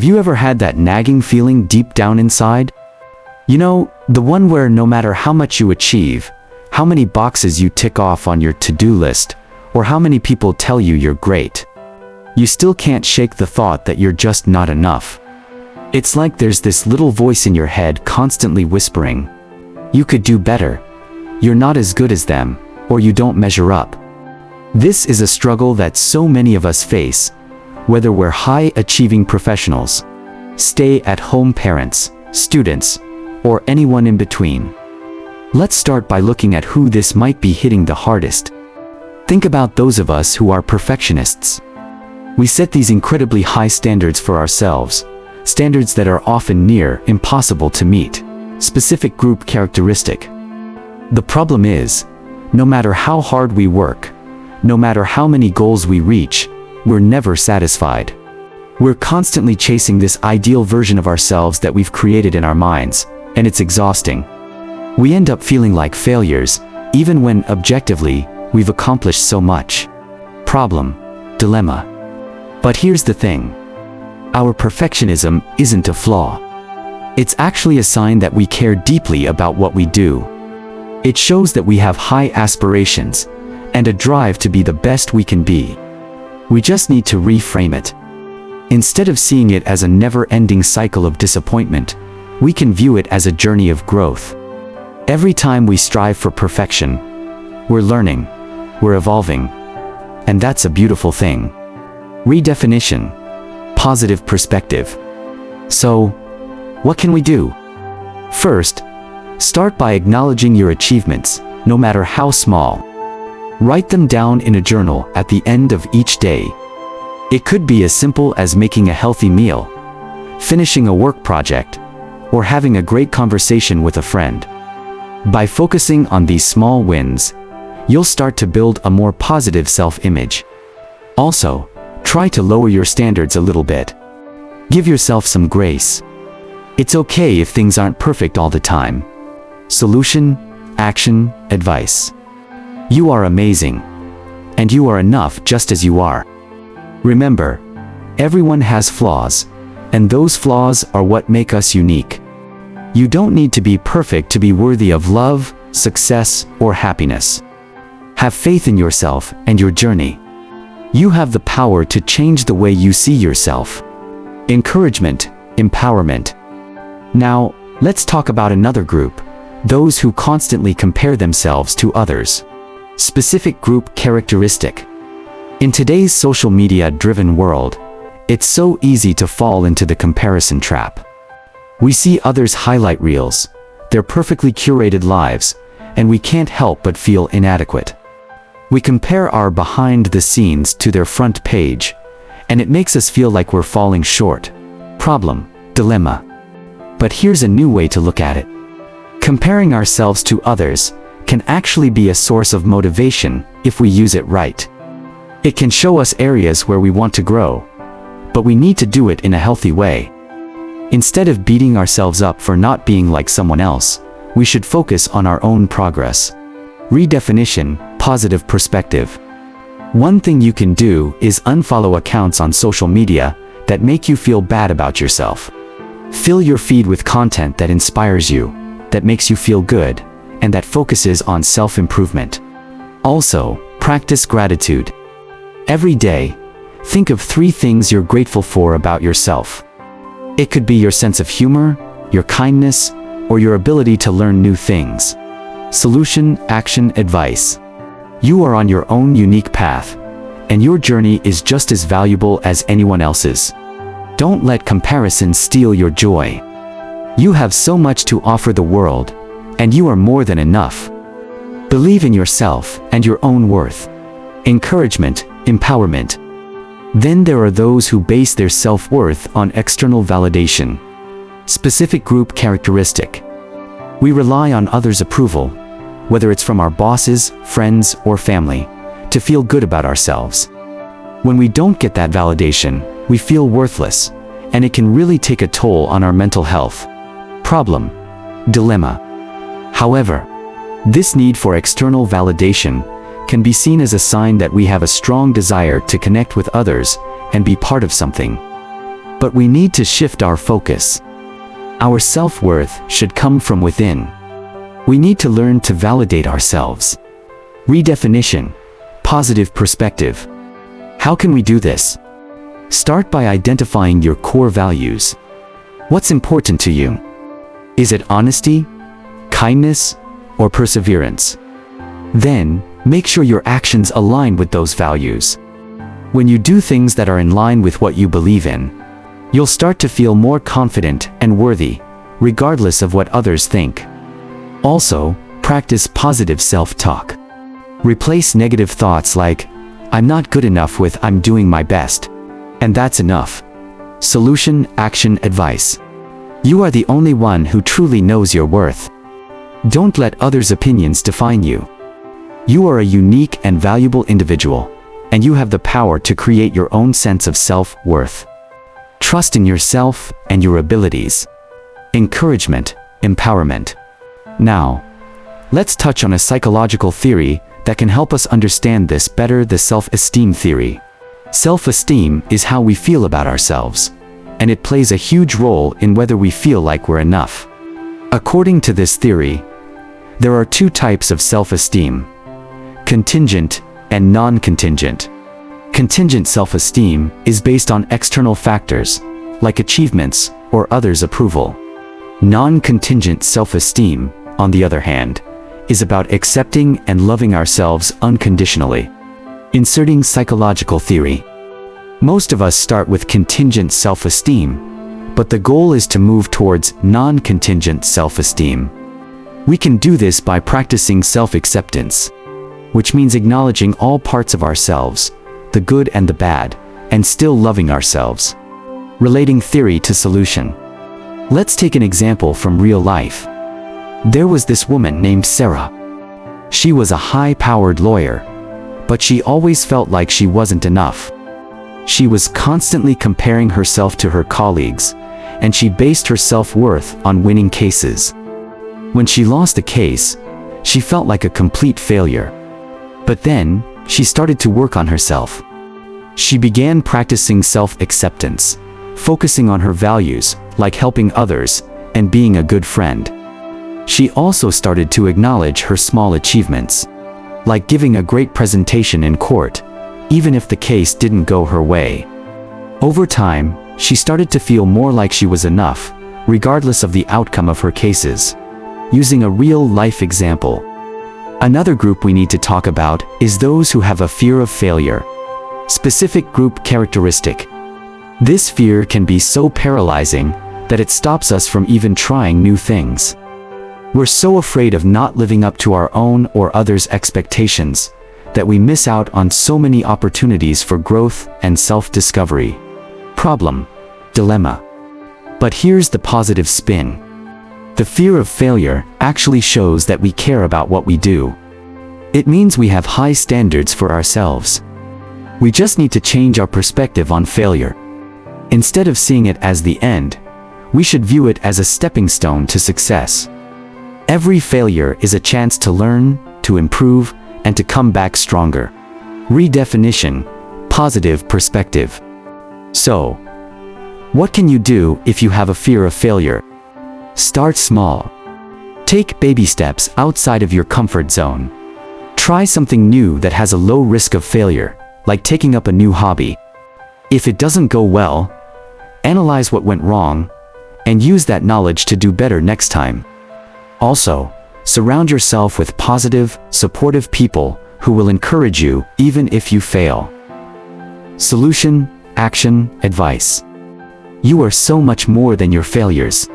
Have you ever had that nagging feeling deep down inside? You know, the one where no matter how much you achieve, how many boxes you tick off on your to-do list, or how many people tell you you're great, you still can't shake the thought that you're just not enough. It's like there's this little voice in your head constantly whispering, you could do better, you're not as good as them, or you don't measure up. This is a struggle that so many of us face, whether we're high-achieving professionals, stay-at-home parents, students, or anyone in between. Let's start by looking at who this might be hitting the hardest. Think about those of us who are perfectionists. We set these incredibly high standards for ourselves, standards that are often near impossible to meet. Specific group characteristic. The problem is, no matter how hard we work, no matter how many goals we reach, we're never satisfied. We're constantly chasing this ideal version of ourselves that we've created in our minds, and it's exhausting. We end up feeling like failures, even when, objectively, we've accomplished so much. Problem. Dilemma. But here's the thing. Our perfectionism isn't a flaw. It's actually a sign that we care deeply about what we do. It shows that we have high aspirations, and a drive to be the best we can be. We just need to reframe it. Instead of seeing it as a never-ending cycle of disappointment, we can view it as a journey of growth. Every time we strive for perfection, we're learning, we're evolving, and that's a beautiful thing. Redefinition. Positive perspective. So, what can we do? First, start by acknowledging your achievements, no matter how small. Write them down in a journal at the end of each day. It could be as simple as making a healthy meal, finishing a work project, or having a great conversation with a friend. By focusing on these small wins, you'll start to build a more positive self-image. Also, try to lower your standards a little bit. Give yourself some grace. It's okay if things aren't perfect all the time. Solution, action, advice. You are amazing. And you are enough just as you are. Remember, everyone has flaws, and those flaws are what make us unique. You don't need to be perfect to be worthy of love, success, or happiness. Have faith in yourself and your journey. You have the power to change the way you see yourself. Encouragement, empowerment. Now, let's talk about another group, those who constantly compare themselves to others. Specific group characteristic. In today's social media-driven world, it's so easy to fall into the comparison trap. We see others' highlight reels, their perfectly curated lives, and we can't help but feel inadequate. We compare our behind the scenes to their front page, and it makes us feel like we're falling short. Problem. Dilemma. But here's a new way to look at it. Comparing ourselves to others can actually be a source of motivation if we use it right. It can show us areas where we want to grow, but we need to do it in a healthy way. Instead of beating ourselves up for not being like someone else, we should focus on our own progress. Redefinition, positive perspective. One thing you can do is unfollow accounts on social media that make you feel bad about yourself. Fill your feed with content that inspires you, that makes you feel good, and that focuses on self-improvement. Also, practice gratitude. Every day, think of 3 things you're grateful for about yourself. It could be your sense of humor, your kindness, or your ability to learn new things. Solution, action, advice. You are on your own unique path, and your journey is just as valuable as anyone else's. Don't let comparison steal your joy. You have so much to offer the world, and you are more than enough. Believe in yourself and your own worth. Encouragement, empowerment. Then there are those who base their self-worth on external validation. Specific group characteristic. We rely on others' approval, whether it's from our bosses, friends, or family, to feel good about ourselves. When we don't get that validation, we feel worthless, and it can really take a toll on our mental health. Problem. Dilemma. However, this need for external validation can be seen as a sign that we have a strong desire to connect with others and be part of something. But we need to shift our focus. Our self-worth should come from within. We need to learn to validate ourselves. Redefinition. Positive perspective. How can we do this? Start by identifying your core values. What's important to you? Is it honesty, kindness, or perseverance? Then, make sure your actions align with those values. When you do things that are in line with what you believe in, you'll start to feel more confident and worthy, regardless of what others think. Also, practice positive self-talk. Replace negative thoughts like, "I'm not good enough" with "I'm doing my best." And that's enough. Solution, action, advice. You are the only one who truly knows your worth. Don't let others' opinions define you. You are a unique and valuable individual, and you have the power to create your own sense of self-worth. Trust in yourself and your abilities. Encouragement, empowerment. Now, let's touch on a psychological theory that can help us understand this better: the self-esteem theory. Self-esteem is how we feel about ourselves, and it plays a huge role in whether we feel like we're enough. According to this theory, there are two types of self-esteem: contingent and non-contingent. Contingent self-esteem is based on external factors, like achievements or others' approval. Non-contingent self-esteem, on the other hand, is about accepting and loving ourselves unconditionally. Inserting psychological theory. Most of us start with contingent self-esteem, but the goal is to move towards non-contingent self-esteem. We can do this by practicing self-acceptance, which means acknowledging all parts of ourselves, the good and the bad, and still loving ourselves. Relating theory to solution. Let's take an example from real life. There was this woman named Sarah. She was a high-powered lawyer, but she always felt like she wasn't enough. She was constantly comparing herself to her colleagues, and she based her self-worth on winning cases. When she lost a case, she felt like a complete failure. But then, she started to work on herself. She began practicing self-acceptance, focusing on her values, like helping others and being a good friend. She also started to acknowledge her small achievements, like giving a great presentation in court, even if the case didn't go her way. Over time, she started to feel more like she was enough, regardless of the outcome of her cases. Using a real-life example. Another group we need to talk about is those who have a fear of failure. Specific group characteristic. This fear can be so paralyzing that it stops us from even trying new things. We're so afraid of not living up to our own or others' expectations that we miss out on so many opportunities for growth and self-discovery. Problem. Dilemma. But here's the positive spin. The fear of failure actually shows that we care about what we do. It means we have high standards for ourselves. We just need to change our perspective on failure. Instead of seeing it as the end, we should view it as a stepping stone to success. Every failure is a chance to learn, to improve, and to come back stronger. Redefinition. Positive perspective. So, what can you do if you have a fear of failure? Start small. Take baby steps outside of your comfort zone. Try something new that has a low risk of failure, like taking up a new hobby. If it doesn't go well, analyze what went wrong, and use that knowledge to do better next time. Also, surround yourself with positive, supportive people who will encourage you even if you fail. Solution, action, advice. You are so much more than your failures.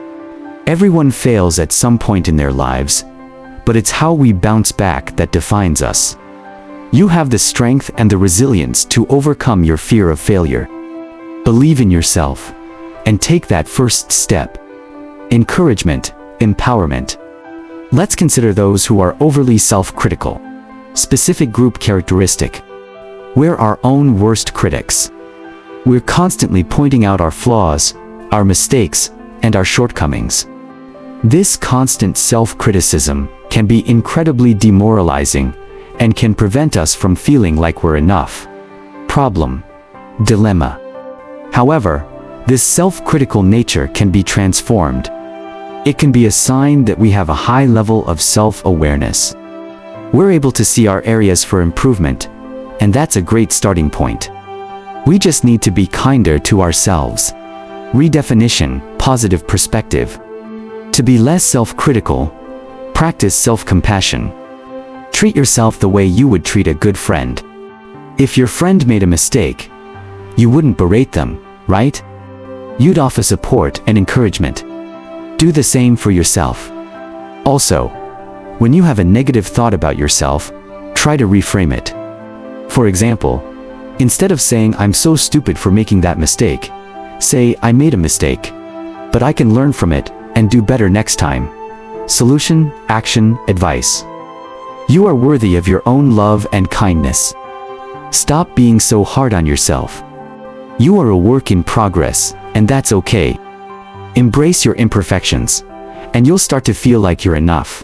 Everyone fails at some point in their lives, but it's how we bounce back that defines us. You have the strength and the resilience to overcome your fear of failure. Believe in yourself, and take that first step. Encouragement, empowerment. Let's consider those who are overly self-critical. Specific group characteristic. We're our own worst critics. We're constantly pointing out our flaws, our mistakes, and our shortcomings. This constant self-criticism can be incredibly demoralizing and can prevent us from feeling like we're enough. Problem. Dilemma. However, This self-critical nature can be transformed. It can be a sign that we have a high level of self-awareness. We're able to see our areas for improvement, and that's a great starting point. We just need to be kinder to ourselves. Redefinition, positive perspective. To be less self-critical, practice self-compassion. Treat yourself the way you would treat a good friend. If your friend made a mistake, you wouldn't berate them, right? You'd offer support and encouragement. Do the same for yourself. Also, when you have a negative thought about yourself, try to reframe it. For example, instead of saying I'm so stupid for making that mistake, say I made a mistake, but I can learn from it and do better next time. Solution, action, advice. You are worthy of your own love and kindness. Stop being so hard on yourself. You are a work in progress, and that's okay. Embrace your imperfections, and you'll start to feel like you're enough.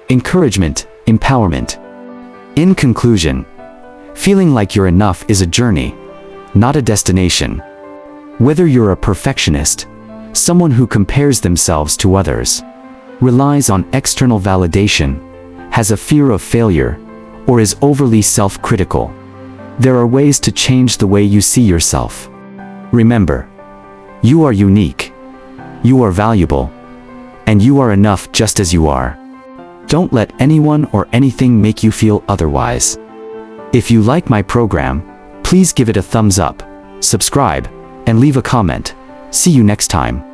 Encouragement, empowerment. In conclusion, feeling like you're enough is a journey, not a destination. Whether you're a perfectionist, someone who compares themselves to others, relies on external validation, has a fear of failure, or is overly self-critical, there are ways to change the way you see yourself. Remember, you are unique, you are valuable, and you are enough just as you are. Don't let anyone or anything make you feel otherwise. If you like my program, please give it a thumbs up, subscribe, and leave a comment. See you next time.